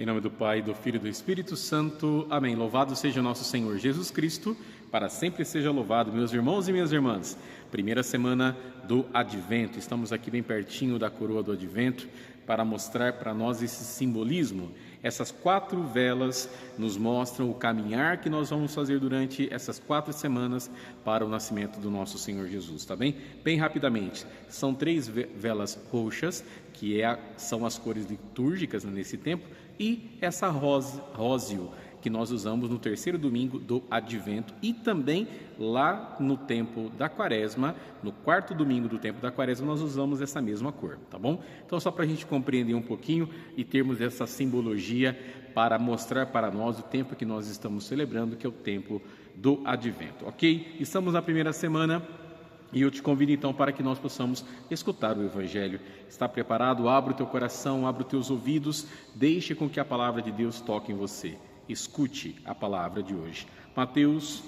Em nome do Pai, do Filho e do Espírito Santo. Amém. Louvado seja o nosso Senhor Jesus Cristo, para sempre seja louvado. Meus irmãos e minhas irmãs, primeira semana do Advento. Estamos aqui bem pertinho da coroa do Advento para mostrar para nós esse simbolismo. Essas 4 velas nos mostram o caminhar que nós vamos fazer durante essas 4 semanas para o nascimento do nosso Senhor Jesus, tá bem? Bem rapidamente, são 3 velas roxas, que são as cores litúrgicas nesse tempo, e essa róseo, que nós usamos no 3º domingo do Advento e também lá no tempo da Quaresma, no 4º domingo do tempo da Quaresma, nós usamos essa mesma cor, tá bom? Então, só para a gente compreender um pouquinho e termos essa simbologia para mostrar para nós o tempo que nós estamos celebrando, que é o tempo do Advento, ok? Estamos na primeira semana e eu te convido então para que nós possamos escutar o Evangelho. Está preparado? Abra o teu coração, abra os teus ouvidos, deixe com que a palavra de Deus toque em você. Escute a palavra de hoje. Mateus,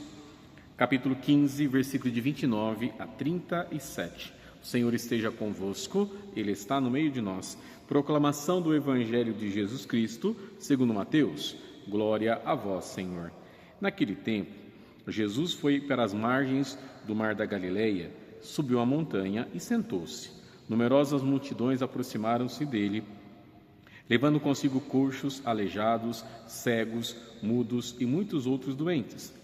capítulo 15, versículo de 29 a 37. O Senhor esteja convosco, Ele está no meio de nós. Proclamação do Evangelho de Jesus Cristo, segundo Mateus. Glória a vós, Senhor. Naquele tempo, Jesus foi para as margens do mar da Galileia, subiu a montanha e sentou-se. Numerosas multidões aproximaram-se dele, levando consigo coxos, aleijados, cegos, mudos e muitos outros doentes.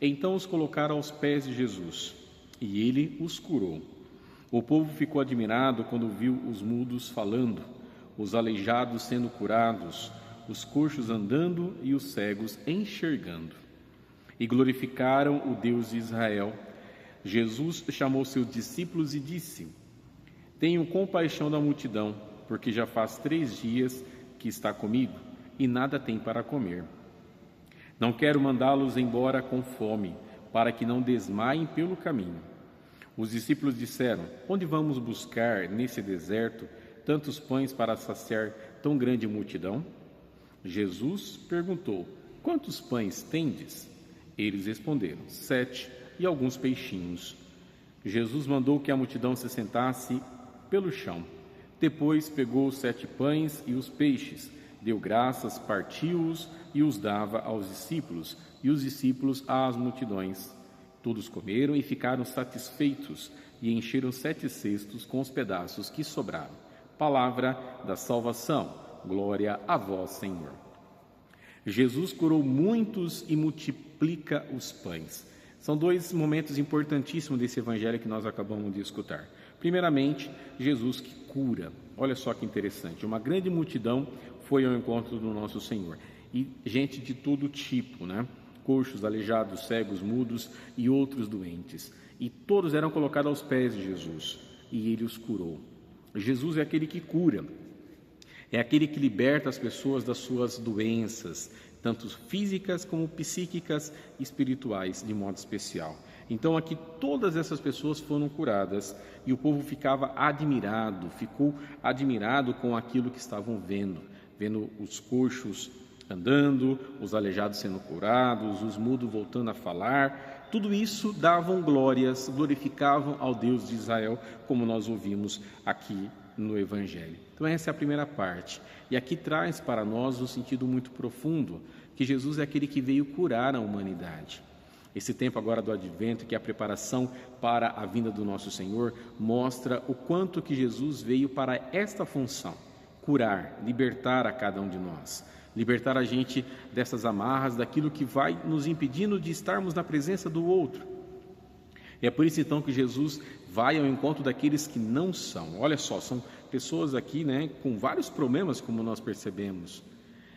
Então os colocaram aos pés de Jesus, e ele os curou. O povo ficou admirado quando viu os mudos falando, os aleijados sendo curados, os coxos andando e os cegos enxergando. E glorificaram o Deus de Israel. Jesus chamou seus discípulos e disse: Tenham compaixão da multidão, porque já faz 3 dias que está comigo e nada tem para comer. Não quero mandá-los embora com fome, para que não desmaiem pelo caminho. Os discípulos disseram: Onde vamos buscar nesse deserto tantos pães para saciar tão grande multidão? Jesus perguntou: Quantos pães tendes? Eles responderam: 7 e alguns peixinhos. Jesus mandou que a multidão se sentasse pelo chão. Depois pegou os 7 pães e os peixes, deu graças, partiu-os e os dava aos discípulos, e os discípulos às multidões. Todos comeram e ficaram satisfeitos, e encheram 7 cestos com os pedaços que sobraram. Palavra da salvação. Glória a vós, Senhor. Jesus curou muitos e multiplica os pães. São 2 momentos importantíssimos desse evangelho que nós acabamos de escutar. Primeiramente, Jesus que cura. Olha só que interessante. Uma grande multidão foi ao encontro do nosso Senhor. E gente de todo tipo, né? Coxos, aleijados, cegos, mudos e outros doentes. E todos eram colocados aos pés de Jesus. E ele os curou. Jesus é aquele que cura. É aquele que liberta as pessoas das suas doenças, tanto físicas como psíquicas e espirituais, de modo especial. Então aqui todas essas pessoas foram curadas e o povo ficou admirado com aquilo que estavam vendo os coxos andando, os aleijados sendo curados, os mudos voltando a falar. Tudo isso davam glórias, glorificavam ao Deus de Israel, como nós ouvimos aqui no Evangelho. Então essa é a primeira parte. E aqui traz para nós um sentido muito profundo, que Jesus é aquele que veio curar a humanidade. Esse tempo agora do Advento, que é a preparação para a vinda do nosso Senhor, mostra o quanto que Jesus veio para esta função: curar, libertar a cada um de nós. Libertar a gente dessas amarras, daquilo que vai nos impedindo de estarmos na presença do outro. É por isso então que Jesus vai ao encontro daqueles que não são. Olha só, são pessoas aqui, né, com vários problemas, como nós percebemos.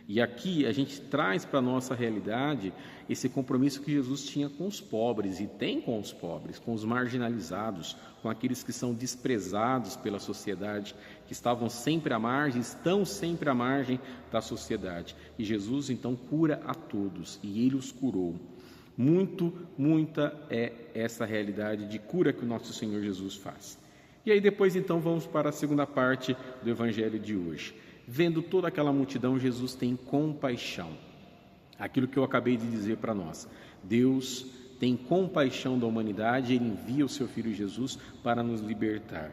E aqui a gente traz para a nossa realidade esse compromisso que Jesus tinha com os pobres, e tem com os pobres, com os marginalizados, com aqueles que são desprezados pela sociedade, que estavam sempre à margem, estão sempre à margem da sociedade. E Jesus então cura a todos, e ele os curou. Muita é essa realidade de cura que o nosso Senhor Jesus faz. E aí depois então vamos para a segunda parte do Evangelho de hoje. Vendo toda aquela multidão, Jesus tem compaixão. Aquilo que eu acabei de dizer para nós. Deus tem compaixão da humanidade, Ele envia o seu Filho Jesus para nos libertar.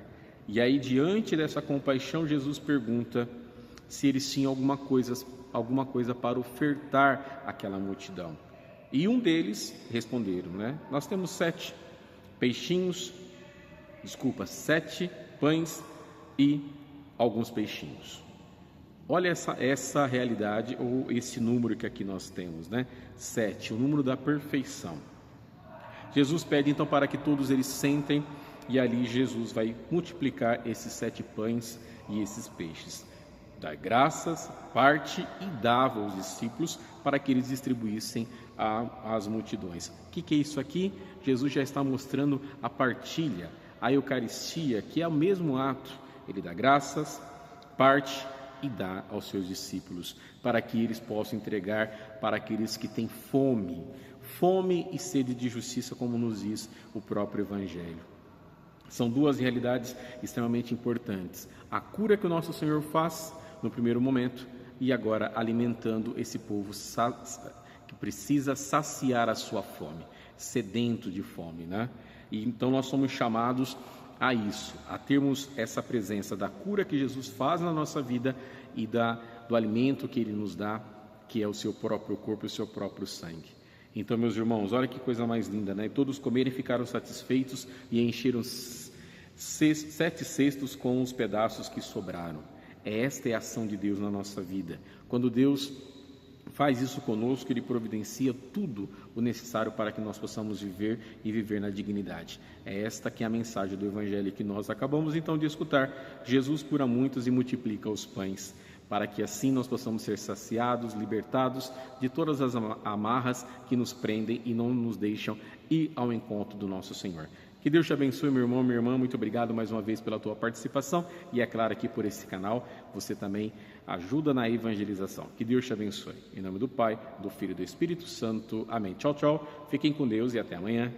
E aí, diante dessa compaixão, Jesus pergunta: se eles tinham alguma coisa para ofertar àquela multidão. E um deles responderam, né? Nós temos 7 pães e alguns peixinhos. Olha essa realidade, ou esse número que aqui nós temos, né? 7, o número da perfeição. Jesus pede então para que todos eles sentem, e ali Jesus vai multiplicar esses 7 pães e esses peixes. Dá graças, parte e dava aos discípulos para que eles distribuíssem às multidões. O que é isso aqui? Jesus já está mostrando a partilha, a Eucaristia, que é o mesmo ato. Ele dá graças, parte e dá aos seus discípulos, para que eles possam entregar para aqueles que têm fome e sede de justiça, como nos diz o próprio Evangelho. São 2 realidades extremamente importantes. A cura que o nosso Senhor faz no primeiro momento, e agora alimentando esse povo que precisa saciar a sua fome, sedento de fome, né? E então nós somos chamados a isso, a termos essa presença da cura que Jesus faz na nossa vida e do alimento que Ele nos dá, que é o seu próprio corpo e o seu próprio sangue. Então, meus irmãos, olha que coisa mais linda, né? Todos comeram e ficaram satisfeitos e encheram 7 cestos com os pedaços que sobraram. Esta é a ação de Deus na nossa vida. Quando Deus faz isso conosco, Ele providencia tudo o necessário para que nós possamos viver e viver na dignidade. É esta que é a mensagem do Evangelho que nós acabamos então de escutar. Jesus cura muitos e multiplica os pães, para que assim nós possamos ser saciados, libertados de todas as amarras que nos prendem e não nos deixam ir ao encontro do nosso Senhor. Que Deus te abençoe, meu irmão, minha irmã. Muito obrigado mais uma vez pela tua participação. E é claro, aqui por esse canal, você também ajuda na evangelização. Que Deus te abençoe. Em nome do Pai, do Filho e do Espírito Santo. Amém. Tchau, tchau. Fiquem com Deus e até amanhã.